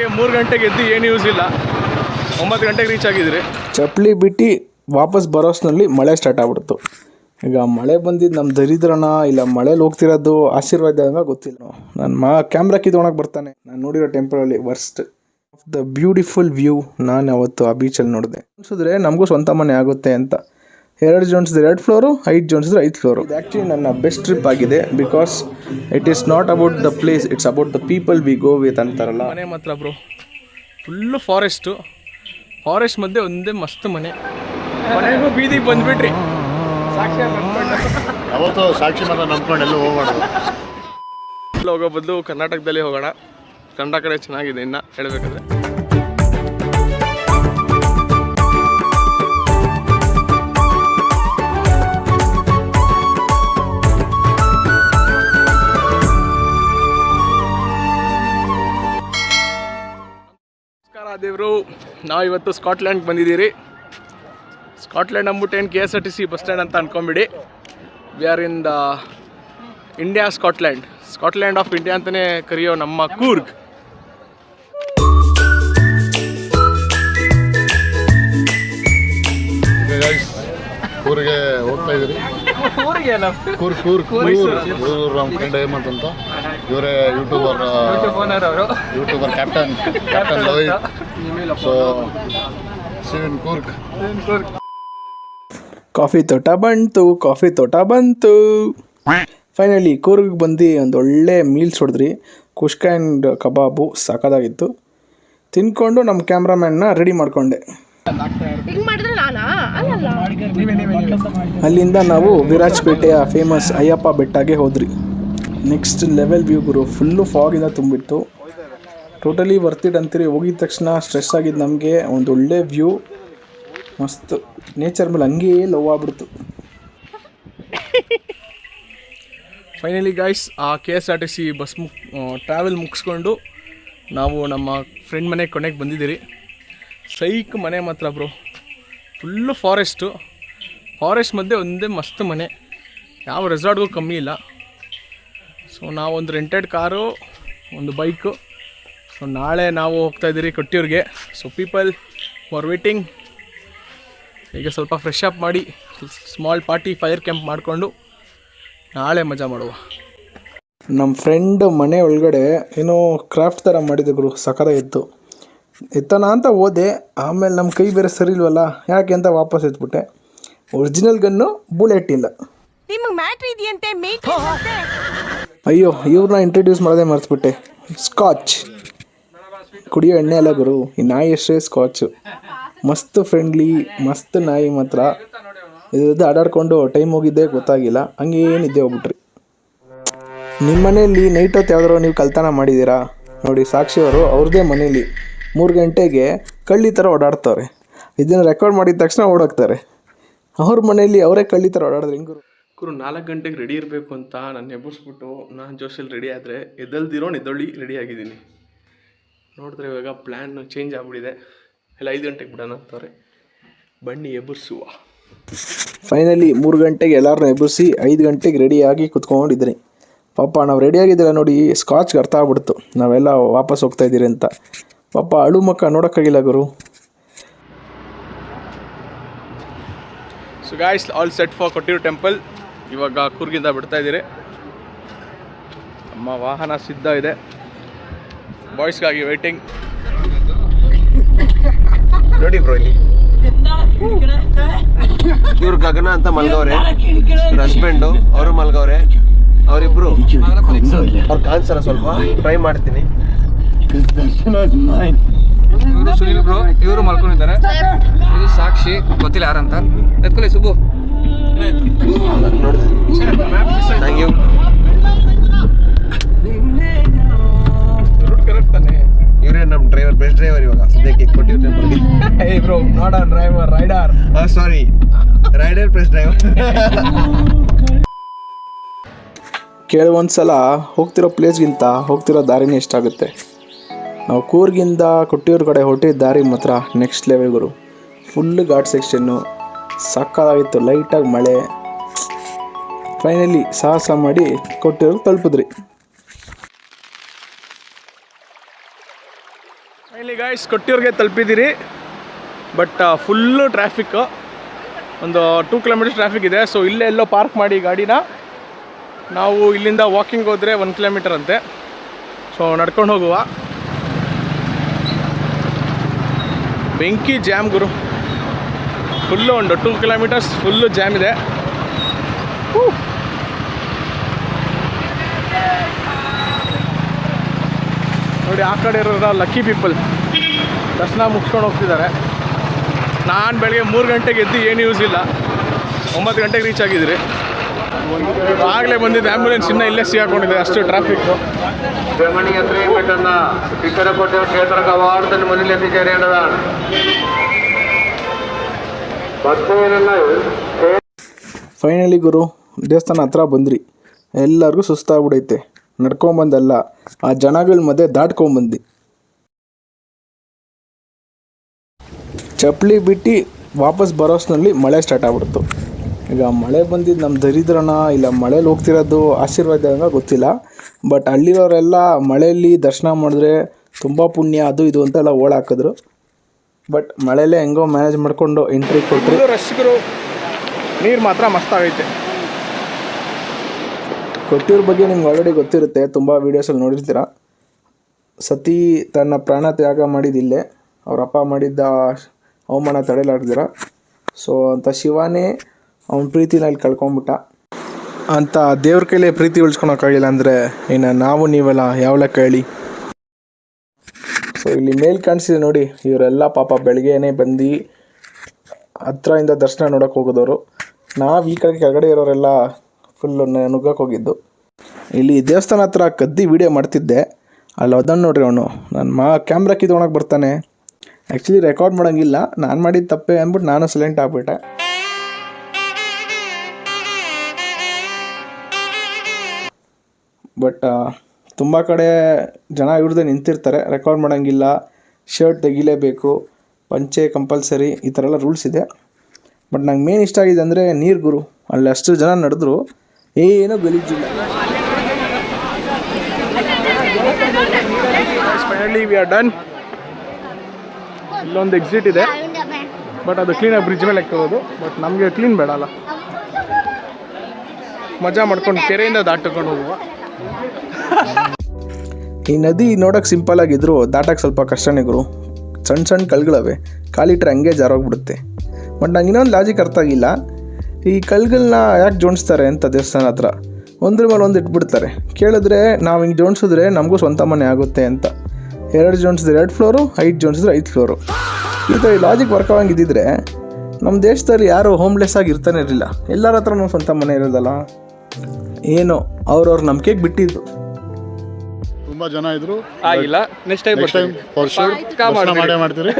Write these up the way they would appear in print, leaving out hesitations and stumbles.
ಬೆಳಗ್ಗೆ 3 ಗಂಟೆಗೆ ಎದ್ದು ಏನು ಯೂಸ್ ಇಲ್ಲ, 9 ಗಂಟೆಗೆ ರೀಚ್ ಆಗಿದ್ರಿ. ಚಪ್ಪಲಿ ಬಿಟ್ಟು ವಾಪಸ್ ಬರೋಷ್ನಲ್ಲಿ ಮಳೆ ಸ್ಟಾರ್ಟ್ ಆಗ್ಬಿಡ್ತು. ಈಗ ಮಳೆ ಬಂದಿದ್ದು ನಮ್ಮ ದರಿದ್ರನ ಇಲ್ಲ ಮಳೇಲಿ ಹೋಗ್ತಿರೋದು ಆಶೀರ್ವಾದ ಅಂತ ಗೊತ್ತಿಲ್ಲ. ನನ್ನ ಕ್ಯಾಮ್ರಾ ಕಿತ್ಕೊಳಕ್ಕೆ ಬರ್ತಾನೆ. ನಾನು ನೋಡಿರೋ ಟೆಂಪಲಲ್ಲಿ worst of the beautiful view ನಾನು ಅವತ್ತು ಆ ಬೀಚಲ್ಲಿ ನೋಡಿದೆ. ಅನ್ಸಿದ್ರೆ ನಮಗೂ ಸ್ವಂತ ಮನೆ ಆಗುತ್ತೆ ಅಂತ. 2 ಜೋನ್ಸಿದ್ರೆ 2 ಫ್ಲೋರು, 5 ಜೋನ್ಸಿದ್ರೆ 5 ಫ್ಲೋರು. ಇದು ಆ್ಯಕ್ಚುಲಿ ನನ್ನ ಬೆಸ್ಟ್ ಟ್ರಿಪ್ ಆಗಿದೆ. Because it is not about the place, it's about the people we go with ಅಂತಾರಲ್ಲ. ಮನೆ ಮಾತ್ರ ಬ್ರೋ ಫುಲ್ಲು ಫಾರೆಸ್ಟ್ ಮಧ್ಯೆ ಒಂದೇ ಮಸ್ತ್ ಮನೆ. ಮನೆಗೂ ಬೀದಿಗೆ ಬಂದ್ಬಿಟ್ರಿ. ಅವತ್ತು ಸಾಕ್ಷಿ ಮತ ನಂಬ್ಕೊಂಡು ಎಲ್ಲೂ ಹೋಗೋಣ. ಹೋಗೋ ಬದಲು ಕರ್ನಾಟಕದಲ್ಲಿ ಹೋಗೋಣ. ಕನ್ನಡ ಕಡೆ ಚೆನ್ನಾಗಿದೆ ಇನ್ನು ಹೇಳಬೇಕಾದ್ರೆ. ನಮಸ್ಕಾರ ದೇವರು, ನಾವು ಇವತ್ತು ಸ್ಕಾಟ್ಲ್ಯಾಂಡ್ಗೆ ಬಂದಿದ್ದೀರಿ. ಸ್ಕಾಟ್ಲ್ಯಾಂಡ್ ಅಂದ್ಬಿಟ್ಟು ಏನು KSRTC ಬಸ್ ಸ್ಟ್ಯಾಂಡ್ ಅಂತ ಅಂದ್ಕೊಂಬಿಡಿ. We are in the India Scotland of India ಅಂತಲೇ ಕರೆಯೋ ನಮ್ಮ ಕೂರ್ಗ್. ಕೂರ್ಗೆ ಹೋಗ್ತಾ ಇದ್ದೀರಿ. ಕೂರ್ ನಮ್ಮ ಫ್ರೆಂಡ್ ಹೇಮಂತ್ ಅಂತ. ಇವರೇ ಯೂಟ್ಯೂಬರ್ ಕ್ಯಾಪ್ಟನ್ ಲೋಹಿತ್. ಸೊ ಸಿವಿನ್ ಕೂರ್ಗ್. ಕಾಫಿ ತೋಟ ಬಂತು. ಫೈನಲಿ ಕೂರ್ಗ್ ಬಂದು ಒಂದು ಒಳ್ಳೆ ಮೀಲ್ಸ್ ಹೊಡೆದ್ರಿ. ಕುಷ್ಕ ಆ್ಯಂಡ್ ಕಬಾಬು ಸಾಕಾಗಿತ್ತು. ತಿನ್ಕೊಂಡು ನಮ್ಮ ಕ್ಯಾಮ್ರಾಮ್ಯಾನ್ನ ರೆಡಿ ಮಾಡಿಕೊಂಡೆ. ಅಲ್ಲಿಂದ ನಾವು ವಿರಾಜಪೇಟೆಯ ಫೇಮಸ್ ಅಯ್ಯಪ್ಪ ಬೆಟ್ಟಗೆ ಹೋದ್ರಿ. ನೆಕ್ಸ್ಟ್ ಲೆವೆಲ್ ವ್ಯೂ ಗುರು. ಫುಲ್ಲು ಫಾಗಿಂದ ತುಂಬಿತ್ತು. ಟೋಟಲಿ ವರ್ತಿಡ್ ಅಂತೀರಿ. ಹೋಗಿದ ತಕ್ಷಣ ಸ್ಟ್ರೆಸ್ ಆಗಿದ್ದು ನಮಗೆ. ಒಂದು ಒಳ್ಳೆ ವ್ಯೂ, ಮಸ್ತ್ ನೇಚರ್ ಮೇಲೆ ಹಂಗೇ ಲವ್ ಆಗ್ಬಿಡ್ತು. ಫೈನಲಿ ಗೈಸ್, ಆ KSRTC ಬಸ್ ಟ್ರಾವೆಲ್ ಮುಗಿಸ್ಕೊಂಡು ನಾವು ನಮ್ಮ ಫ್ರೆಂಡ್ ಮನೆಗೆ ಕೊನೆಗೆ ಬಂದಿದ್ದೀರಿ. ಸೈಕ್ ಮನೆ ಮಾತ್ರ ಬ್ರೋ. ಫುಲ್ಲು ಫಾರೆಸ್ಟ್ ಮಧ್ಯೆ ಒಂದೇ ಮಸ್ತ್ ಮನೆ. ಯಾವ ರೆಸಾರ್ಟ್ಗೂ ಕಮ್ಮಿ ಇಲ್ಲ. ಸೊ ನಾವೊಂದು ರೆಂಟೆಡ್ ಕಾರು, ಒಂದು ಬೈಕು. ಸೊ ನಾಳೆ ನಾವು ಹೋಗ್ತಾಯಿದ್ದೀರಿ ಕೊಟ್ಟಿಯೂರಿಗೆ. So people for waiting. ಈಗ ಸ್ವಲ್ಪ ಫ್ರೆಶ್ ಅಪ್ ಮಾಡಿ ಸ್ಮಾಲ್ ಪಾರ್ಟಿ ಫೈರ್ ಕ್ಯಾಂಪ್ ಮಾಡಿಕೊಂಡು ನಾಳೆ ಮಜಾ ಮಾಡುವ. ನಮ್ಮ ಫ್ರೆಂಡ್ ಮನೆ ಒಳಗಡೆ ಏನೋ ಕ್ರಾಫ್ಟ್ ಥರ ಮಾಡಿದ್ರು. ಸಖತ್ತಾಗಿತ್ತು. ಎತ್ತನ ಅಂತ ಹೋದೆ. ಆಮೇಲೆ ನಮ್ಮ ಕೈ ಬೇರೆ ಸರಿ ಇಲ್ವಲ್ಲ, ಯಾಕೆ ಅಂತ ವಾಪಸ್ ಎತ್ಬಿಟ್ಟೆ. ಒರಿಜಿನಲ್ ಗನ್ನು ಬುಲೆಟ್ ಇಲ್ಲ. ಅಯ್ಯೋ, ಇವ್ರನ್ನ ಇಂಟ್ರಡ್ಯೂಸ್ ಮಾಡೋದೇ ಮರ್ತ್ಬಿಟ್ಟೆ. ಸ್ಕಾಚ್ ಕುಡಿಯೋ ಎಣ್ಣೆ ಅಲ್ಲ ಗುರು, ಈ ನಾಯಿ ಅಷ್ಟೇ ಸ್ಕಾಚು. ಮಸ್ತ್ ಫ್ರೆಂಡ್ಲಿ, ಮಸ್ತ್ ನಾಯಿ ಮಾತ್ರ. ಇದ್ರದ್ದು ಆಡಾಡ್ಕೊಂಡು ಟೈಮ್ ಹೋಗಿದ್ದೆ ಗೊತ್ತಾಗಿಲ್ಲ. ಹಂಗೇನಿದ್ದೆ ಹೋಗ್ಬಿಟ್ರಿ. ನಿಮ್ಮ ಮನೆಯಲ್ಲಿ ನೈಟ್ ಹೊತ್ತು ಯಾವ್ದಾರು ನೀವು ಕಳ್ತನ ಮಾಡಿದ್ದೀರಾ ನೋಡಿ. ಸಾಕ್ಷಿಯವರು ಅವ್ರದ್ದೇ ಮನೇಲಿ 3 ಗಂಟೆಗೆ ಕಳ್ಳಿ ಥರ ಓಡಾಡ್ತವ್ರೆ. ಇದನ್ನು ರೆಕಾರ್ಡ್ ಮಾಡಿದ ತಕ್ಷಣ ಓಡೋಗ್ತಾರೆ. ಅವ್ರ ಮನೆಯಲ್ಲಿ ಅವರೇ ಕಳ್ಳಿ ಥರ ಓಡಾಡಿದ್ರೆ ಹೆಂಗರು. 4 ಗಂಟೆಗೆ ರೆಡಿ ಇರಬೇಕು ಅಂತ ನಾನು ಎಬ್ಬರಿಸ್ಬಿಟ್ಟು ನಾನು ಜೋಶಲ್ಲಿ ರೆಡಿ ಆದರೆ ಎದ್ದೊಳ್ಳಿ ರೆಡಿ ಆಗಿದ್ದೀನಿ. ನೋಡಿದ್ರೆ ಇವಾಗ ಪ್ಲ್ಯಾನ್ ಚೇಂಜ್ ಆಗಿಬಿಟ್ಟಿದೆ. ಎಲ್ಲ 5 ಗಂಟೆಗೆ ಬಿಡೋಣ ಅಂತಾರೆ. ಬನ್ನಿ ಎಬ್ಬರಿಸುವ. ಫೈನಲಿ 3 ಗಂಟೆಗೆ ಎಲ್ಲರನ್ನೂ ಎಬ್ಬರಿಸಿ 5 ಗಂಟೆಗೆ ರೆಡಿಯಾಗಿ ಕುತ್ಕೊಂಡಿದ್ರಿ. ಪಾಪ ನಾವು ರೆಡಿಯಾಗಿದ್ದರೆ ನೋಡಿ ಸ್ಕಾಚ್ಗೆ ಅರ್ಥ ಆಗ್ಬಿಡ್ತು ನಾವೆಲ್ಲ ವಾಪಸ್ ಹೋಗ್ತಾ ಇದ್ದೀರಿ ಅಂತ. ಪಾಪ ಅಳು ಮಕ್ಕ ನೋಡೋಕ್ಕಾಗಿಲ್ಲ ಗುರು. So guys, all set for Kottiyoor temple. ಇವಾಗ ಕೂರ್ಗಿಂದ ಬಿಡ್ತಾ ಇದ್ದೀರಿ. ನಮ್ಮ ವಾಹನ ಸಿದ್ಧ ಇದೆ. ಬಾಯ್ಸ್ಗಾಗಿ ವೇಟಿಂಗ್. ನೋಡಿ ಬ್ರೋ, ಇಲ್ಲಿ ಇವ್ರು ಗಗನ ಅಂತ ಮಲ್ಗವ್ರೆ. ಹಸ್ಬೆಂಡು ಅವರು ಮಲ್ಗವ್ರೆ. ಅವರಿಬ್ರು ಅವ್ರು ಕಾಣಿಸಲ್ಲ, ಸ್ವಲ್ಪ ಟ್ರೈ ಮಾಡ್ತೀನಿ. ಸುನಿಲ್ ಬ್ರೋ, ಇವರು ಮಲ್ಕೊಂಡಿದ್ದಾರೆ. ಇದು ಸಾಕ್ಷಿ, ಗೊತ್ತಿಲ್ಲ ಯಾರಂತ. ಎತ್ಕೊಳ್ಳಿ ಸುಬ್ಬು. Thank you. ಇವರೇ ನಮ್ಮ ಡ್ರೈವರ್, ಬೆಸ್ಟ್ ಡ್ರೈವರ್ ಇವಾಗ ಸದ್ಯಕ್ಕೆ ಕೊಟ್ಟಿಯೂರ್ ಟೆಂಪಲ್ಗೆ. ಏ bro, not a driver, rider. Sorry, rider plus driver. ಕೆಲವೊಂದ್ಸಲ ಹೋಗ್ತಿರೋ ಪ್ಲೇಸ್ಗಿಂತ ಹೋಗ್ತಿರೋ ದಾರಿನೇ ಇಷ್ಟ ಆಗುತ್ತೆ. ನಾವು ಕೂರ್ಗಿಂದ ಕೊಟ್ಟಿಯೂರು ಕಡೆ ಹೊರಟಿದ್ದ ದಾರಿ ಮಾತ್ರ ನೆಕ್ಸ್ಟ್ ಲೆವೆಲ್ ಗುರು. ಫುಲ್ ಘಾಟ್ ಸೆಕ್ಷನ್ನು ಸಕ್ಕತ್ತಾಗಿತ್ತು. ಲೈಟಾಗಿ ಮಳೆ. ಫೈನಲಿ ಸಾಹಸ ಮಾಡಿ ಕೊಟ್ಟಿಯೂರು ತಲುಪಿದ್ರಿ. ಇಲ್ಲಿ ಗಾಯ್ಸ್ ಕೊಟ್ಟಿಯೂರ್ಗೆ ತಲುಪಿದ್ದೀರಿ. ಬಟ್ ಫುಲ್ಲು ಟ್ರಾಫಿಕ್ಕು, ಒಂದು 2 ಕಿಲೋಮೀಟರ್ಸ್ ಟ್ರಾಫಿಕ್ ಇದೆ. ಸೊ ಇಲ್ಲೇ ಎಲ್ಲೋ ಪಾರ್ಕ್ ಮಾಡಿ ಗಾಡಿನ ನಾವು ಇಲ್ಲಿಂದ ವಾಕಿಂಗ್ ಹೋದರೆ 1 ಕಿಲೋಮೀಟರ್ ಅಂತೆ. ಸೊ ನಡ್ಕೊಂಡು ಹೋಗುವ. ಬೆಂಕಿ ಜಾಮ್ ಗುರು, ಫುಲ್ಲು ಒಂದು 2 ಕಿಲೋಮೀಟರ್ಸ್ ಫುಲ್ಲು ಜಾಮ್ ಇದೆ. ನೋಡಿ ಆ ಕಡೆ ಇರೋರ ಲಕ್ಕಿ ಪೀಪಲ್ ದರ್ಶನ ಮುಗಿಸ್ಕೊಂಡು ಹೋಗ್ತಿದ್ದಾರೆ. ನಾನು ಬೆಳಗ್ಗೆ 3 ಗಂಟೆಗೆ ಎದ್ದು ಏನು ಯೂಸ್ ಇಲ್ಲ, 9 ಗಂಟೆಗೆ ರೀಚ್ ಆಗಿದ್ದೀರಿ. ಆಗಲೇ ಬಂದಿದ್ದು ಆ್ಯಂಬುಲೆನ್ಸ್ ಇನ್ನೂ ಇಲ್ಲೇ ಸಿಗಾಕೊಂಡಿದೆ, ಅಷ್ಟು ಟ್ರಾಫಿಕ್ಕು. ಫೈನಲಿ ಗುರು ದೇವಸ್ಥಾನ ಹತ್ರ ಬಂದ್ರಿ. ಎಲ್ಲರಿಗೂ ಸುಸ್ತಾಗ್ಬಿಡೈತೆ, ನಡ್ಕೊಂಬಂದಲ್ಲ ಆ ಜನಗಳ ಮಧ್ಯೆ ದಾಟ್ಕೊಂಬಂದು ಚಪ್ಪಲಿ ಬಿಟ್ಟು ವಾಪಸ್ ಬರೋಸ್ನಲ್ಲಿ ಮಳೆ ಸ್ಟಾರ್ಟ್ ಆಗ್ಬಿಡ್ತು. ಈಗ ಮಳೆ ಬಂದಿದ್ದು ನಮ್ಮ ದರಿದ್ರನ ಇಲ್ಲ ಮಳೇಲಿ ಹೋಗ್ತಿರೋದು ಆಶೀರ್ವಾದ ಅಂತ ಗೊತ್ತಿಲ್ಲ. ಬಟ್ ಅಲ್ಲಿರೋರೆಲ್ಲ ಮಳೆಯಲ್ಲಿ ದರ್ಶನ ಮಾಡಿದ್ರೆ ತುಂಬ ಪುಣ್ಯ ಅದು ಇದು ಅಂತೆಲ್ಲ ಓಡಾಕಿದ್ರು. ಬಟ್ ಮಳೆಯಲ್ಲೇ ಹೆಂಗೋ ಮ್ಯಾನೇಜ್ ಮಾಡಿಕೊಂಡು ಎಂಟ್ರಿ ಕೊಟ್ಟರು. ರಶ್ಗರು ನೀರು ಮಾತ್ರ ಮಸ್ತಾಗೈತೆ. ಕೊಟ್ಟಿಯೂರ ಬಗ್ಗೆ ನಿಮ್ಗೆ ಆಲ್ರೆಡಿ ಗೊತ್ತಿರುತ್ತೆ, ತುಂಬ ವೀಡಿಯೋಸಲ್ಲಿ ನೋಡಿರ್ತೀರ. ಸತಿ ತನ್ನ ಪ್ರಾಣ ತ್ಯಾಗ ಮಾಡಿದ್ದಿಲ್ಲೇ, ಅವ್ರ ಅಪ್ಪ ಮಾಡಿದ್ದ ಅವಮಾನ ತಡೆಲಾಡ್ದಿರ. ಸೊ ಅಂತ ಶಿವನೇ ಅವನ ಪ್ರೀತಿನ ಇಲ್ಲಿ ಕಳ್ಕೊಂಬಿಟ್ಟ ಅಂತ ದೇವ್ರ ಕೈಲೇ ಪ್ರೀತಿ ಉಳಿಸ್ಕೊಳಕ್ಕಾಗಿಲ್ಲ ಅಂದರೆ ಇನ್ನು ನಾವು ನೀವೆಲ್ಲ ಯಾವಲ ಕೇಳಿ. ಸೊ ಇಲ್ಲಿ ಮೇಲ್ ಕಾಣಿಸಿದೆ ನೋಡಿ, ಇವರೆಲ್ಲ ಪಾಪ ಬೆಳಗ್ಗೆನೇ ಬಂದು ಹತ್ರದಿಂದ ದರ್ಶನ ನೋಡೋಕೆ ಹೋಗೋದವರು. ನಾವು ಈ ಕಡೆ ಕೆಳಗಡೆ ಇರೋರೆಲ್ಲ ಫುಲ್ಲು ನುಗ್ಗಕ್ಕೆ ಹೋಗಿದ್ದು. ಇಲ್ಲಿ ದೇವಸ್ಥಾನ ಹತ್ರ ಕದ್ದಿ ವೀಡಿಯೋ ಮಾಡ್ತಿದ್ದೆ, ಅಲ್ಲಿ ಅದನ್ನು ನೋಡ್ರಿ ಅವನು ನನ್ನ ಕ್ಯಾಮ್ರಾ ಕಿತ್ಕೊಳಕ್ಕೆ ಬರ್ತಾನೆ. ಆ್ಯಕ್ಚುಲಿ ರೆಕಾರ್ಡ್ ಮಾಡೋಂಗಿಲ್ಲ, ನಾನು ಮಾಡಿದ ತಪ್ಪೆ ಅಂದ್ಬಿಟ್ಟು ನಾನು ಸೈಲೆಂಟ್ ಆಗಿಬಿಟ್ಟೆ. ಬಟ್ ತುಂಬ ಕಡೆ ಜನ ಇವ್ರದ್ದೇ ನಿಂತಿರ್ತಾರೆ, ರೆಕಾರ್ಡ್ ಮಾಡೋಂಗಿಲ್ಲ, ಶರ್ಟ್ ತೆಗಿಲೇಬೇಕು, ಪಂಚೆ ಕಂಪಲ್ಸರಿ, ಈ ಥರ ಎಲ್ಲ ರೂಲ್ಸ್ ಇದೆ. ಬಟ್ ನಂಗೆ ಮೇನ್ ಇಷ್ಟ ಆಗಿದೆ ಅಂದರೆ ನೀರು ಗುರು. ಅಲ್ಲಿ ಅಷ್ಟು ಜನ ನಡೆದ್ರು ಏನೂ ಗಲೀಜಿಲ್ಲ. Finally we are done. ಇಲ್ಲೊಂದು ಎಕ್ಸಿಟ್ ಇದೆ, ಬಟ್ ಅದು ಕ್ಲೀನಾಗಿ ಬ್ರಿಡ್ಜ್ ಮೇಲೆ ಹಾಕೋದು. ಬಟ್ ನಮಗೆ ಕ್ಲೀನ್ ಬೇಡ ಅಲ್ಲ, ಮಜಾ ಮಾಡ್ಕೊಂಡು ಕೆರೆಯಿಂದ ದಾಟಕೊಂಡು ಹೋಗುವ. ಈ ನದಿ ನೋಡೋಕೆ ಸಿಂಪಲ್ ಆಗಿದ್ರು ದಾಟಕ್ಕೆ ಸ್ವಲ್ಪ ಕಷ್ಟನೇ ಗುರು. ಸಣ್ಣ ಸಣ್ಣ ಕಲ್ಗಳವೆ, ಕಾಲಿಟ್ರೆ ಹಂಗೆ ಜಾರೋಗ್ಬಿಡುತ್ತೆ. ಬಟ್ ನಂಗೆ ಇನ್ನೊಂದು ಲಾಜಿಕ್ ಅರ್ಥ ಆಗಿಲ್ಲ, ಈ ಕಲ್ಗಳನ್ನ ಯಾಕೆ ಜೋಡಿಸ್ತಾರೆ ಅಂತ ದೇವಸ್ಥಾನ ಹತ್ರ ಒಂದ್ರ ಮೇಲೆ ಒಂದು ಇಟ್ಬಿಡ್ತಾರೆ. ಕೇಳಿದ್ರೆ ನಾವು ಹಿಂಗೆ ಜೋಡಿಸಿದ್ರೆ ನಮಗೂ ಸ್ವಂತ ಮನೆ ಆಗುತ್ತೆ ಅಂತ. 2 ಜೋಡಿಸಿದ್ರೆ 2 ಫ್ಲೋರು, 5 ಜೋಡಿಸಿದ್ರೆ 5 ಫ್ಲೋರು. ಈ ಥರ ಲಾಜಿಕ್ ವರ್ಕ್ ಆಗೋಂಗಿದ್ದಿದ್ರೆ ನಮ್ಮ ದೇಶದಲ್ಲಿ ಯಾರು ಹೋಮ್ಲೆಸ್ ಆಗಿ ಇರ್ತಾನೆ ಇರಲಿಲ್ಲ, ಎಲ್ಲರ ಹತ್ರ ನಾವು ಸ್ವಂತ ಮನೆ ಇರೋದಲ್ಲ. ಏನೋ ಅವ್ರವ್ರ ನಂಬಿಕೆಗೆ ಬಿಟ್ಟಿದ್ದು. ತುಂಬ ಜನ ಇದ್ರು, ಆಗಿಲ್ಲ. ನೆಕ್ಸ್ಟ್ ಟೈಮ್ ಫಾರ್ ಶೂರ್ ಮಾಡೇ ಮಾಡ್ತೀರಿ.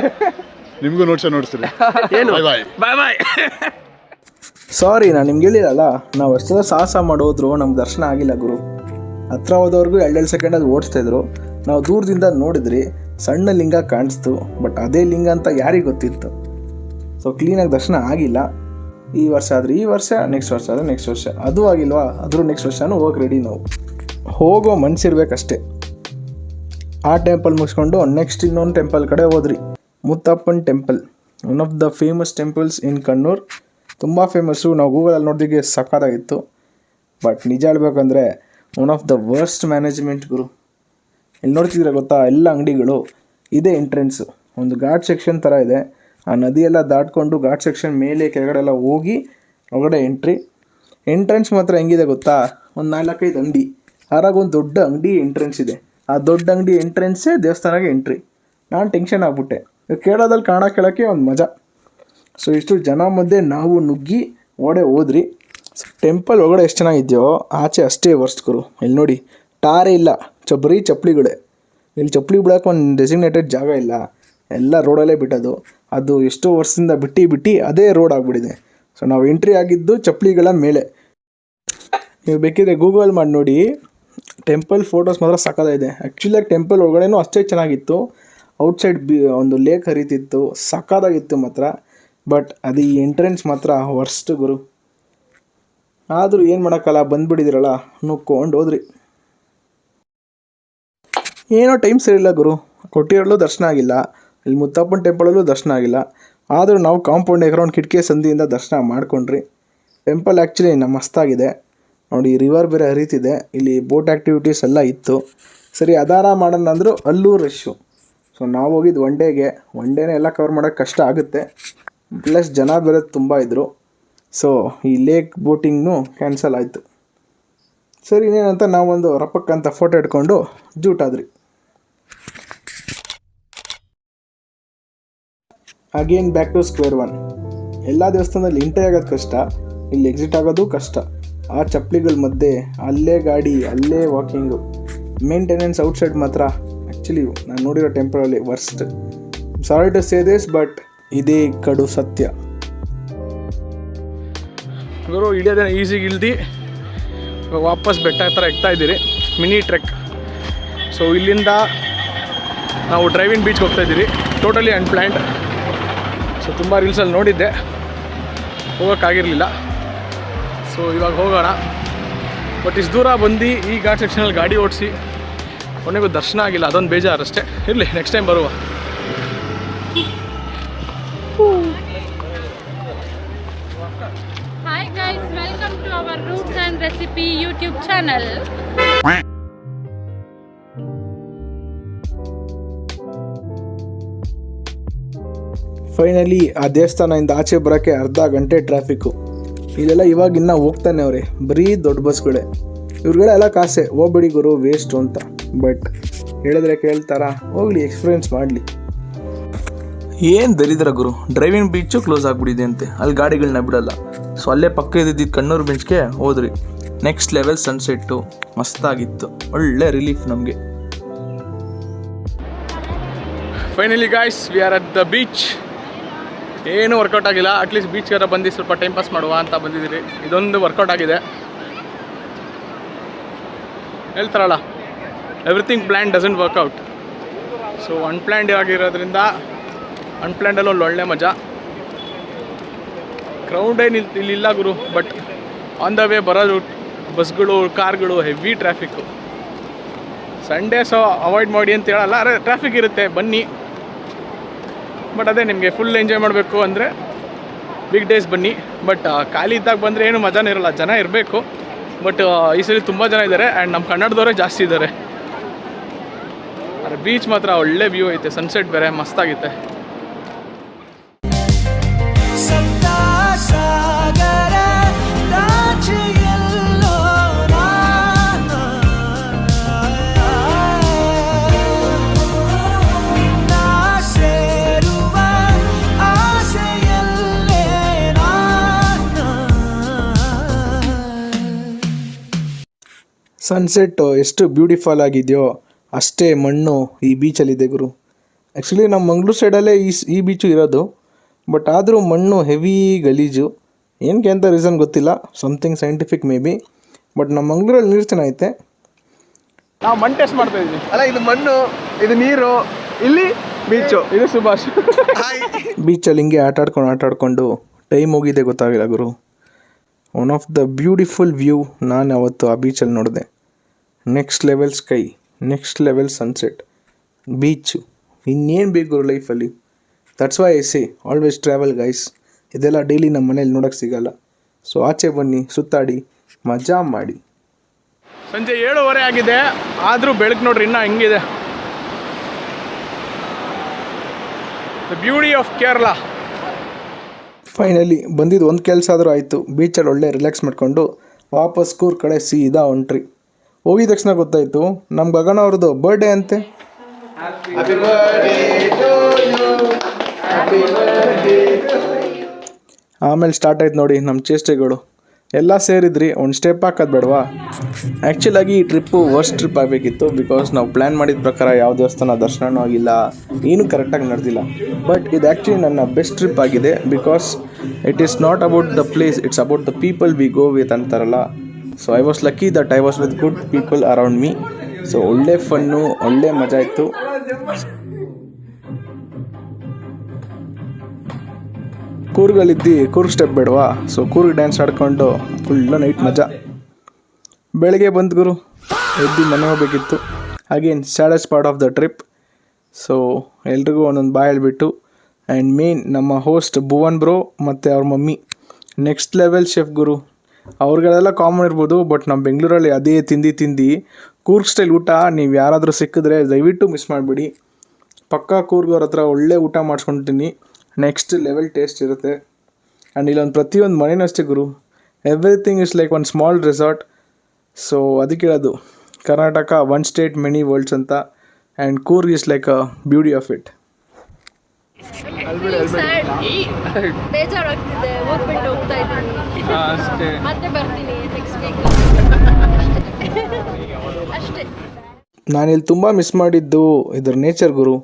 ನಿಮಗೂ ನೋಡ್ಸ್ತೀರಿ. ಬಾಯ್ ಬಾಯ್. ಸಾರಿ, ನಾನು ನಿಮ್ಗೆ ಹೇಳಿರಲ್ಲ, ನಾವು ಅಷ್ಟೆಲ್ಲ ಸಾಹಸ ಮಾಡೋದ್ರು ನಮ್ಗೆ ದರ್ಶನ ಆಗಿಲ್ಲ ಗುರು. ಹತ್ರ ಹೋದವ್ರಿಗೂ 2 ಸೆಕೆಂಡಲ್ಲಿ ಓಡಿಸ್ತಾಯಿದ್ರು. ನಾವು ದೂರದಿಂದ ನೋಡಿದ್ರಿ, ಸಣ್ಣ ಲಿಂಗ ಕಾಣಿಸ್ತು, ಬಟ್ ಅದೇ ಲಿಂಗ ಅಂತ ಯಾರಿಗೆ ಗೊತ್ತಿತ್ತು. ಸೊ ಕ್ಲೀನಾಗಿ ದರ್ಶನ ಆಗಿಲ್ಲ. ಈ ವರ್ಷ ಆದರೆ ಈ ವರ್ಷ, ನೆಕ್ಸ್ಟ್ ವರ್ಷ ಆದರೆ ನೆಕ್ಸ್ಟ್ ವರ್ಷ, ಅದು ಆಗಿಲ್ವಾ ಅದ್ರ ನೆಕ್ಸ್ಟ್ ವರ್ಷನೂ ಹೋಗಿ ರೆಡಿ. ನಾವು ಹೋಗೋ ಮನಸ್ಸಿರ್ಬೇಕಷ್ಟೇ. ಆ ಟೆಂಪಲ್ ಮುಗಿಸ್ಕೊಂಡು ನೆಕ್ಸ್ಟ್ ಇನ್ನೊಂದು ಟೆಂಪಲ್ ಕಡೆ ಹೋದ್ರಿ, Muthappan temple, one of the famous temples in Kannur. ತುಂಬ ಫೇಮಸ್ಸು. ನಾವು ಗೂಗಲಲ್ಲಿ ನೋಡಿದಿಗೆ ಸಕ್ಕತ್ತಾಗಿತ್ತು. ಬಟ್ ನಿಜ ಹೇಳ್ಬೇಕಂದ್ರೆ one of the worst management ಗುರು. ಇಲ್ಲಿ ನೋಡ್ತಿದ್ರೆ ಗೊತ್ತಾ, ಎಲ್ಲ ಅಂಗಡಿಗಳು ಇದೇ ಎಂಟ್ರೆನ್ಸು, ಒಂದು ಘಾಟ್ ಸೆಕ್ಷನ್ ಥರ ಇದೆ. ಆ ನದಿಯೆಲ್ಲ ದಾಟ್ಕೊಂಡು ಘಾಟ್ ಸೆಕ್ಷನ್ ಮೇಲೆ ಕೆಳಗಡೆ ಎಲ್ಲ ಹೋಗಿ ಒಳಗಡೆ ಎಂಟ್ರೆನ್ಸ್ ಮಾತ್ರ ಹೆಂಗಿದೆ ಗೊತ್ತಾ, ಒಂದು 4-5 ಅಂಗಡಿ, ಆರಾಗ ಒಂದು ದೊಡ್ಡ ಅಂಗಡಿ ಎಂಟ್ರೆನ್ಸ್ ಇದೆ. ಆ ದೊಡ್ಡ ಅಂಗಡಿ ಎಂಟ್ರೆನ್ಸೇ ದೇವಸ್ಥಾನಕ್ಕೆ ಎಂಟ್ರಿ. ನಾನು ಟೆನ್ಷನ್ ಆಗ್ಬಿಟ್ಟೆ. ಕೇಳೋದಲ್ಲಿ ಕಾಣ ಕೇಳೋಕ್ಕೆ ಒಂದು ಮಜಾ. ಸೊ ಇಷ್ಟು ಜನ ಮಧ್ಯೆ ನಾವು ನುಗ್ಗಿ ಹೋದ್ರಿ. ಟೆಂಪಲ್ ಒಳಗಡೆ ಎಷ್ಟು ಚೆನ್ನಾಗಿದೆಯೋ ಆಚೆ ಅಷ್ಟೇ ವರ್ಸ್ಟ್ ಗುರು. ಇಲ್ಲಿ ನೋಡಿ, ಟಾರೇ ಇಲ್ಲ, ಬರೀ ಚಪ್ಪಲಿಗಳೇ. ಇಲ್ಲಿ ಚಪ್ಪಲಿ ಬಿಡೋಕೆ ಒಂದು ಡೆಸಿಗ್ನೇಟೆಡ್ ಜಾಗ ಇಲ್ಲ, ಎಲ್ಲ ರೋಡಲ್ಲೇ ಬಿಟ್ಟದು. ಅದು ಎಷ್ಟೋ ವರ್ಷದಿಂದ ಬಿಟ್ಟು ಅದೇ ರೋಡ್ ಆಗಿಬಿಟ್ಟಿದೆ. ಸೊ ನಾವು ಎಂಟ್ರಿ ಆಗಿದ್ದು ಚಪ್ಪಲಿಗಳ ಮೇಲೆ. ನೀವು ಬೇಕಿದ್ರೆ ಗೂಗಲ್ ಮಾಡಿ ನೋಡಿ, ಟೆಂಪಲ್ ಫೋಟೋಸ್ ಮಾತ್ರ ಸಕ್ಕತ್ತಾಗಿದೆ. ಆ್ಯಕ್ಚುಲಿಯಾಗಿ ಟೆಂಪಲ್ ಒಳಗಡೆನೂ ಅಷ್ಟೇ ಚೆನ್ನಾಗಿತ್ತು. ಔಟ್ಸೈಡ್ ಒಂದು ಲೇಕ್ ಹರಿತಿತ್ತು, ಸಕ್ಕತ್ತಾಗಿತ್ತು ಮಾತ್ರ. ಬಟ್ ಅದು ಈ ಎಂಟ್ರೆನ್ಸ್ ಮಾತ್ರ ವರ್ಸ್ಟ್ ಗುರು. ಆದರೂ ಏನು ಮಾಡೋಕ್ಕಲ್ಲ, ಬಂದುಬಿಟ್ಟಿದ್ದೀರಲ್ಲ, ನುಕ್ಕೊಂಡು ಹೋದ್ರಿ. ಏನೋ ಟೈಮ್ ಸರಿಯಿಲ್ಲ ಗುರು. ಕೊಟ್ಟಿರಲ್ಲೂ ದರ್ಶನ ಆಗಿಲ್ಲ, ಇಲ್ಲಿ ಮುತ್ತಪ್ಪನ ಟೆಂಪಲಲ್ಲೂ ದರ್ಶನ ಆಗಿಲ್ಲ. ಆದರೂ ನಾವು ಕಾಂಪೌಂಡ್ ಎಗ್ರೌಂಡ್ ಕಿಟಕಿ ಸಂದಿಯಿಂದ ದರ್ಶನ ಮಾಡ್ಕೊಂಡ್ರಿ. ಟೆಂಪಲ್ ಆ್ಯಕ್ಚುಲಿ ಮಸ್ತಾಗಿದೆ ನೋಡಿ. ರಿವರ್ ಬೇರೆ ಹರಿತಿದೆ, ಇಲ್ಲಿ ಬೋಟ್ ಆ್ಯಕ್ಟಿವಿಟೀಸ್ ಎಲ್ಲ ಇತ್ತು. ಸರಿ ಅದಾರ ಮಾಡೋಣ ಅಂದರು, ಅಲ್ಲೂ ರಶ್ಶು. ಸೊ ನಾವು ಹೋಗಿದ್ದು ಒನ್ ಡೇನೇ ಎಲ್ಲ ಕವರ್ ಮಾಡೋಕ್ಕೆ ಕಷ್ಟ ಆಗುತ್ತೆ. ಪ್ಲಸ್ ಜನ ಬೇರೆ ತುಂಬ ಇದ್ದರು. ಸೊ ಈ ಲೇಕ್ ಬೋಟಿಂಗ್ನು ಕ್ಯಾನ್ಸಲ್ ಆಯಿತು. ಸರಿ ಇನ್ನೇನಂತ ನಾವೊಂದು ರಪ್ಪಕ್ಕಂತ ಫೋಟೋ ಇಟ್ಕೊಂಡು ಜೂಟಾದ್ರಿ. Again back to square one. ಎಲ್ಲ ದೇವಸ್ಥಾನದಲ್ಲಿ ಎಂಟ್ರಿ ಆಗೋದು ಕಷ್ಟ, ಇಲ್ಲಿ ಎಕ್ಸಿಟ್ ಆಗೋದು ಕಷ್ಟ. ಆ ಚಪ್ಪಲಿಗಳ ಮಧ್ಯೆ ಅಲ್ಲೇ ಗಾಡಿ, ಅಲ್ಲೇ ವಾಕಿಂಗು. ಮೇಂಟೆನೆನ್ಸ್ ಔಟ್ಸೈಡ್ ಮಾತ್ರ ಆ್ಯಕ್ಚುಲಿ ನಾನು ನೋಡಿರೋ ಟೆಂಪಲಲ್ಲಿ worst. Sorry to say this, but ಇದೇ ಕಡು ಸತ್ಯ. ಗುರು ಇಳಿಯೋದೇನು ಈಸಿಗೆ ಇಳ್ದು ವಾಪಸ್ ಬೆಟ್ಟ ಹತ್ರ ಎಕ್ತಾ ಇದ್ದೀರಿ. Mini trek. ಸೊ ಇಲ್ಲಿಂದ ನಾವು ಡ್ರೈವಿಂಗ್ ಬೀಚ್ಗೆ ಹೋಗ್ತಾ ಇದ್ದೀರಿ. Totally unplanned. ಸೊ ತುಂಬ ರೀಲ್ಸಲ್ಲಿ ನೋಡಿದ್ದೆ, ಹೋಗೋಕ್ಕಾಗಿರಲಿಲ್ಲ. ಸೊ ಇವಾಗ ಹೋಗೋಣ. ಬಟ್ ಇಷ್ಟು ದೂರ ಬಂದು ಈ ಘಾಟ್ ಸೆಕ್ಷನಲ್ಲಿ ಗಾಡಿ ಓಡಿಸಿ ಕೊನೆಗೂ ದರ್ಶನ ಆಗಿಲ್ಲ, ಅದೊಂದು ಬೇಜಾರು ಅಷ್ಟೇ. ಇರಲಿ, ನೆಕ್ಸ್ಟ್ ಟೈಮ್ ಬರುವ. Hi guys, welcome to our Roots and Recipe YouTube channel. Finally ಆ ದೇವಸ್ಥಾನದಿಂದ ಆಚೆ ಬರೋಕ್ಕೆ ಅರ್ಧ ಗಂಟೆ ಟ್ರಾಫಿಕ್ಕು. ಇಲ್ಲೆಲ್ಲ ಇವಾಗ ಇನ್ನೂ ಹೋಗ್ತಾನೆ ಅವ್ರೆ, ಬರೀ ದೊಡ್ಡ ಬಸ್ಗಳೇ. ಇವ್ರುಗಳೆಲ್ಲ ಕಾಸೆ, ಹೋಗ್ಬಿಡಿ ಗುರು ವೇಸ್ಟು ಅಂತ. ಬಟ್ ಹೇಳಿದ್ರೆ ಕೇಳ್ತಾರಾ? ಹೋಗ್ಲಿ, ಎಕ್ಸ್ಪೀರಿಯೆನ್ಸ್ ಮಾಡಲಿ. ಏನು ದರಿದ್ರ ಗುರು, ಡ್ರೈವಿಂಗ್ ಬೀಚು ಕ್ಲೋಸ್ ಆಗಿಬಿಟ್ಟಿದೆ ಅಂತೆ, ಅಲ್ಲಿ ಗಾಡಿಗಳನ್ನ ಬಿಡಲ್ಲ. ಸೊ ಅಲ್ಲೇ ಪಕ್ಕ ಇದ್ದಿದ್ದು ಕಣ್ಣೂರು ಬೀಚ್ಗೆ ಹೋದ್ರಿ. ನೆಕ್ಸ್ಟ್ ಲೆವೆಲ್ ಸನ್ಸೆಟ್ಟು ಮಸ್ತಾಗಿತ್ತು, ಒಳ್ಳೆ ರಿಲೀಫ್ ನಮಗೆ. Finally guys, we are at the beach. ಏನೂ ವರ್ಕೌಟ್ ಆಗಿಲ್ಲ. ಅಟ್ಲೀಸ್ಟ್ ಬೀಚ್ಗಾರ ಬಂದು ಸ್ವಲ್ಪ ಟೈಮ್ ಪಾಸ್ ಮಾಡುವ ಅಂತ ಬಂದಿದ್ದೀರಿ. ಇದೊಂದು ವರ್ಕೌಟ್ ಆಗಿದೆ. ಹೇಳ್ತಾರಲ್ಲ, everything plan doesn't work out. So unplanned ಆಗಿರೋದ್ರಿಂದ ಅನ್ಪ್ಲ್ಯಾಂಡಲ್ಲಿ ಒಂದು ಒಳ್ಳೆ ಮಜಾ. ಕ್ರೌಡ್ ಏನು ಇಲ್ಲಿಲ್ಲ ಗುರು, ಬಟ್ ಆನ್ ದ ವೇ ಬರೋದು ಬಸ್ಗಳು, ಕಾರ್ಗಳು, heavy traffic. Sunday so avoid ಮಾಡಿ ಅಂತ ಹೇಳಲ್ಲ, ಟ್ರಾಫಿಕ್ ಇರುತ್ತೆ, ಬನ್ನಿ. ಬಟ್ ಅದೇ ನಿಮಗೆ ಫುಲ್ ಎಂಜಾಯ್ ಮಾಡಬೇಕು ಅಂದರೆ ವೀಕ್ ಡೇಸ್ ಬನ್ನಿ. ಬಟ್ ಖಾಲಿ ಇದ್ದಾಗ ಬಂದರೆ ಏನು ಮಜಾನೇ ಇರೋಲ್ಲ, ಜನ ಇರಬೇಕು. ಬಟ್ ಈ ಸಲ ತುಂಬ ಜನ ಇದ್ದಾರೆ ಆ್ಯಂಡ್ ನಮ್ಮ ಕನ್ನಡದವರೇ ಜಾಸ್ತಿ ಇದ್ದಾರೆ. ಆದರೆ ಬೀಚ್ ಮಾತ್ರ ಒಳ್ಳೆ ವ್ಯೂ ಐತೆ, ಸನ್ಸೆಟ್ ಬೇರೆ ಮಸ್ತಾಗಿತ್ತೆ. ಸನ್ಸೆಟ್ಟು ಎಷ್ಟು ಬ್ಯೂಟಿಫುಲ್ ಆಗಿದೆಯೋ ಅಷ್ಟೇ ಮಣ್ಣು ಈ ಬೀಚಲ್ಲಿದೆ ಗುರು. ಆ್ಯಕ್ಚುಲಿ ನಮ್ಮ ಮಂಗಳೂರು ಸೈಡಲ್ಲೇ ಈ ಬೀಚು ಇರೋದು, ಬಟ್ ಆದರೂ ಮಣ್ಣು ಹೆವಿ ಗಲೀಜು. ಏನಕ್ಕೆ ಅಂತ ರೀಸನ್ ಗೊತ್ತಿಲ್ಲ, something scientific may be. But ನಮ್ಮ ಮಂಗಳೂರಲ್ಲಿ ನೀರು ಚೆನ್ನಾಗೈತೆ. ನಾವು ಮಣ್ಣು ಟೆಸ್ಟ್ ಮಾಡ್ತಾ ಇದ್ದೀವಿ. ಅಲ್ಲ, ಇದು ಮಣ್ಣು, ಇದು ನೀರು, ಇಲ್ಲಿ ಬೀಚು, ಇದು ಸುಭಾಷ್. ಬೀಚಲ್ಲಿ ಹಿಂಗೆ ಆಟಾಡ್ಕೊಂಡು ಟೈಮ್ ಹೋಗಿದೆ ಗೊತ್ತಾಗಿಲ್ಲ ಗುರು. One of the beautiful view ನಾನು ಅವತ್ತು ಆ ಬೀಚಲ್ಲಿ ನೋಡಿದೆ. Next level sky, next level sunset, beach, ಇನ್ನೇನು ಬೇಕು ಗುರು ಲೈಫಲ್ಲಿ. That's why I say always travel guys. ಇದೆಲ್ಲ ಡೈಲಿ ನಮ್ಮ ಮನೇಲಿ ನೋಡೋಕ್ಕೆ ಸಿಗಲ್ಲ. ಸೊ ಆಚೆ ಬನ್ನಿ, ಸುತ್ತಾಡಿ, ಮಜಾ ಮಾಡಿ. ಸಂಜೆ 7:30 ಆಗಿದೆ, ಆದರೂ ಬೆಳಕು ನೋಡ್ರಿ ಇನ್ನೂ ಹೆಂಗಿದೆ. The beauty of Kerala. Finally ಬಂದಿದ್ದು ಒಂದು ಕೆಲಸ ಆದರೂ ಆಯಿತು. ಬೀಚಲ್ಲಿ ಒಳ್ಳೆ ರಿಲ್ಯಾಕ್ಸ್ ಮಾಡಿಕೊಂಡು ವಾಪಸ್ ಕೂರ್ ಕಡೆ ಸೀದಾ ಹೊಂಟ್ರಿ. ಹೋಗಿದ ತಕ್ಷಣ ಗೊತ್ತಾಯಿತು ನಮ್ಮ ಗಗನ ಅವ್ರದ್ದು ಬರ್ಡೇ ಅಂತೆ. ಆಮೇಲೆ ಸ್ಟಾರ್ಟ್ ಆಯ್ತು ನೋಡಿ ನಮ್ಮ ಚೇಷ್ಟೆಗಳು. ಎಲ್ಲ ಸೇರಿದ್ರಿ, ಒಂದು ಸ್ಟೆಪ್ ಹಾಕೋದು ಬೇಡವಾ? ಆ್ಯಕ್ಚುಲಾಗಿ ಈ ಟ್ರಿಪ್ಪು ವರ್ಸ್ಟ್ ಟ್ರಿಪ್ ಆಗಬೇಕಿತ್ತು. ಬಿಕಾಸ್ ನಾವು ಪ್ಲ್ಯಾನ್ ಮಾಡಿದ ಪ್ರಕಾರ ಯಾವ ದೇವಸ್ಥಾನ ದರ್ಶನವೂ ಆಗಿಲ್ಲ, ಏನೂ ಕರೆಕ್ಟಾಗಿ ನಡೆದಿಲ್ಲ. ಬಟ್ ಇದು ಆ್ಯಕ್ಚುಲಿ ನನ್ನ ಬೆಸ್ಟ್ ಟ್ರಿಪ್ ಆಗಿದೆ. Because it is not about the place, it's about the people we go with ಅಂತಾರಲ್ಲ. So I was lucky that I was with good people around me. So ಒಳ್ಳೆ fun, ಒಳ್ಳೆ ಮಜಾ ಇತ್ತು. ಕೂರ್ಗಳಿದ್ದು Coorg step ಬೇಡವಾ? So Coorg dance ಆಡ್ಕೊಂಡು full night ಮಜಾ. ಬೆಳಗ್ಗೆ ಬಂದು ಗುರು ಎದ್ದು ಮನೆ ಹೋಗಬೇಕಿತ್ತು. Again saddest part of the trip. So ಎಲ್ರಿಗೂ ಒಂದೊಂದು ಬಾಯ್ ಹೇಳ್ಬಿಟ್ಟು ಆ್ಯಂಡ್ ಮೇನ್ ನಮ್ಮ ಹೋಸ್ಟ್ ಭುವನ್ ಬ್ರೋ ಮತ್ತು ಅವ್ರ ಮಮ್ಮಿ ನೆಕ್ಸ್ಟ್ ಲೆವೆಲ್ ಶೆಫ್ ಗುರು. ಅವ್ರಿಗೆಲ್ಲ ಕಾಮನ್ ಇರ್ಬೋದು, ಬಟ್ ನಮ್ಮ ಬೆಂಗಳೂರಲ್ಲಿ ಅದೇ ತಿಂದು ಕೂರ್ಗ್ ಸ್ಟೈಲ್ ಊಟ ನೀವು ಯಾರಾದರೂ ಸಿಕ್ಕಿದ್ರೆ ದಯವಿಟ್ಟು ಮಿಸ್ ಮಾಡಿಬಿಡಿ. ಪಕ್ಕಾ ಕೂರ್ಗವ್ರ ಹತ್ರ ಒಳ್ಳೆ ಊಟ ಮಾಡಿಸ್ಕೊಳ್ತೀನಿ, ನೆಕ್ಸ್ಟ್ ಲೆವೆಲ್ ಟೇಸ್ಟ್ ಇರುತ್ತೆ. ಆ್ಯಂಡ್ ಇಲ್ಲೊಂದು ಪ್ರತಿಯೊಂದು ಮನೇನೂ ಅಷ್ಟೇ ಗುರು, ಎವ್ರಿಥಿಂಗ್ ಇಸ್ ಲೈಕ್ ಒಂದು ಸ್ಮಾಲ್ ರೆಸಾರ್ಟ್. ಸೊ ಅದಕ್ಕೆ ಹೇಳೋದು Karnataka one state many worlds ಅಂತ. And Coorg is like a beauty of it. ಬೇಜಾರಾಗ್ತಿದೆ, ಹೋಗ್ಬಿಟ್ಟು ಹೋಗ್ತಾ ಇದ್ದೀನಿ, ಅಷ್ಟೇ. ಮತ್ತೆ ಬರ್ತೀನಿ ನೆಕ್ಸ್ಟ್ ವೀಕ್ ಅಷ್ಟೇ. ನಾನಿಲ್ಲಿ ತುಂಬ ಮಿಸ್ ಮಾಡಿದ್ದು ಇದ್ರ ನೇಚರ್ ಗುರು.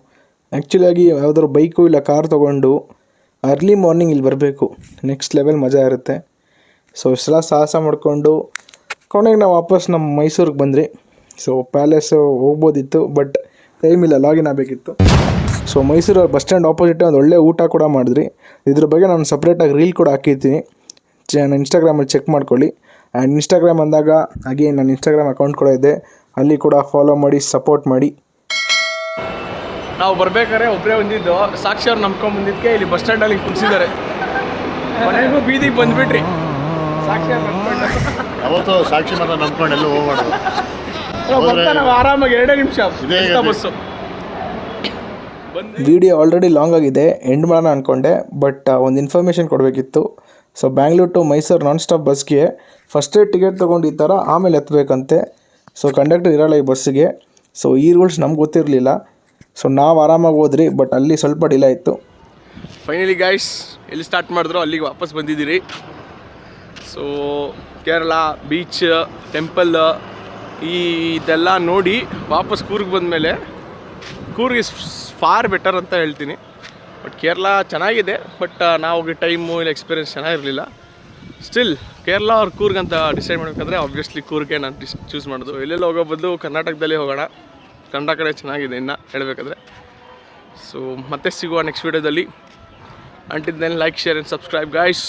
ಆ್ಯಕ್ಚುಲಿಯಾಗಿ ಯಾವುದಾದ್ರು ಬೈಕು ಇಲ್ಲ ಕಾರ್ ತೊಗೊಂಡು ಅರ್ಲಿ ಮಾರ್ನಿಂಗ್ ಇಲ್ಲಿ ಬರಬೇಕು, ನೆಕ್ಸ್ಟ್ ಲೆವೆಲ್ ಮಜಾ ಇರುತ್ತೆ. ಸೊ ಇಷ್ಟೆಲ್ಲ ಸಾಹಸ ಮಾಡಿಕೊಂಡು ಕೊನೆಗೆ ನಾವು ವಾಪಸ್ ನಮ್ಮ ಮೈಸೂರಿಗೆ ಬಂದ್ರಿ. ಸೊ ಪ್ಯಾಲೇಸು ಹೋಗ್ಬೋದಿತ್ತು, ಬಟ್ ಟೈಮ್ ಇಲ್ಲ, ಲಾಗಿನ್ ಆಗಬೇಕಿತ್ತು. So Mysuru bus stand opposite ಒಂದು ಒಳ್ಳೆ ಊಟ ಕೂಡ ಮಾಡಿದ್ರಿ. ಇದ್ರ ಬಗ್ಗೆ ನಾನು ಸಪ್ರೇಟಾಗಿ ರೀಲ್ ಕೂಡ ಹಾಕಿರ್ತೀನಿ, ನಾನು ಇನ್ಸ್ಟಾಗ್ರಾಮಲ್ಲಿ ಚೆಕ್ ಮಾಡ್ಕೊಳ್ಳಿ. ಆ್ಯಂಡ್ ಇನ್ಸ್ಟಾಗ್ರಾಮ್ ಅಂದಾಗ ಹಾಗೆ ನನ್ನ ಇನ್ಸ್ಟಾಗ್ರಾಮ್ ಅಕೌಂಟ್ ಕೂಡ ಇದೆ, ಅಲ್ಲಿ ಕೂಡ ಫಾಲೋ ಮಾಡಿ ಸಪೋರ್ಟ್ ಮಾಡಿ. ನಾವು ಬರ್ಬೇಕಾದ್ರೆ ಒಬ್ಬರೇ ಬಂದಿದ್ದು, ಸಾಕ್ಷಿ ಅವ್ರು ನಂಬ್ಕೊಂಡ್ಬಂದಿದ್ದಕ್ಕೆ ಇಲ್ಲಿ ಬಸ್ ಸ್ಟ್ಯಾಂಡಲ್ಲಿ ಕುಣಿಸಿದ್ದಾರೆ. ಮನೆಗೂ ಬೀದಿಗೆ ಬಂದುಬಿಟ್ರಿ. ಸಾಕ್ಷಿ ಅವ್ರು ನಂಬ್ಕೊಂಡು ಅವತ್ತು ಸಾಕ್ಷಿ ಮಾತ್ರ ನಂಬ್ಕೊಂಡು ಎಲ್ಲೂ ಹೋಗ್ಬಾರ್ದು. ನಾವು ಆರಾಮಾಗಿ 2 ನಿಮಿಷ ಬಸ್ಸು. ವಿಡಿಯೋ ಆಲ್ರೆಡಿ ಲಾಂಗ್ ಆಗಿದೆ, ಎಂಡ್ ಮಾಡೋಣ ಅಂದ್ಕೊಂಡೆ, ಬಟ್ ಒಂದು ಇನ್ಫಾರ್ಮೇಷನ್ ಕೊಡಬೇಕಿತ್ತು. So Bangalore to Mysuru non stop ಬಸ್ಗೆ ಫಸ್ಟೇ ಟಿಕೆಟ್ ತೊಗೊಂಡು ಈ ಥರ ಆಮೇಲೆ ಎತ್ತಬೇಕಂತೆ. ಸೊ ಕಂಡಕ್ಟರ್ ಇರೋಲ್ಲ ಈ ಬಸ್ಸಿಗೆ. ಸೊ ಈ ರೂಲ್ಸ್ ನಮ್ಗೆ ಗೊತ್ತಿರಲಿಲ್ಲ. ಸೊ ನಾವು ಆರಾಮಾಗಿ ಹೋದ್ರಿ, ಬಟ್ ಅಲ್ಲಿ ಸ್ವಲ್ಪ ಡಿಲೇ ಇತ್ತು. ಫೈನಲಿ ಗೈಸ್ ಎಲ್ಲಿ ಸ್ಟಾರ್ಟ್ ಮಾಡಿದ್ರು ಅಲ್ಲಿಗೆ ವಾಪಸ್ ಬಂದಿದ್ದೀರಿ. ಸೊ ಕೇರಳ ಬೀಚ್, ಟೆಂಪಲ್ ಇದೆಲ್ಲ ನೋಡಿ ವಾಪಸ್ ಕೂರ್ಗ್ ಬಂದಮೇಲೆ ಕೂರ್ಗ್ ಇಸ್ ಫಾರ್ ಬೆಟರ್ ಅಂತ ಹೇಳ್ತೀನಿ. ಬಟ್ ಕೇರಳ ಚೆನ್ನಾಗಿದೆ, ಬಟ್ ನಾವು ಟೈಮು ಇಲ್ಲ ಎಕ್ಸ್ಪೀರಿಯನ್ಸ್ ಚೆನ್ನಾಗಿರಲಿಲ್ಲ. ಸ್ಟಿಲ್ ಕೇರಳ ಅವ್ರ ಕೂರ್ಗ್ ಅಂತ ಡಿಸೈಡ್ ಮಾಡಬೇಕಂದ್ರೆ ಆಬ್ವಿಯಸ್ಲಿ ಕೂರ್ಗೆ ನಾನು ಚೂಸ್ ಮಾಡೋದು. ಎಲ್ಲೆಲ್ಲ ಹೋಗೋ ಬದಲು ಕರ್ನಾಟಕದಲ್ಲಿ ಹೋಗೋಣ, ಕನ್ನಡ ಕಡೆ ಚೆನ್ನಾಗಿದೆ ಇನ್ನು ಹೇಳಬೇಕಾದ್ರೆ. ಸೊ ಮತ್ತೆ ಸಿಗುವ ನೆಕ್ಸ್ಟ್ ವೀಡಿಯೋದಲ್ಲಿ. Until then like, share and subscribe guys.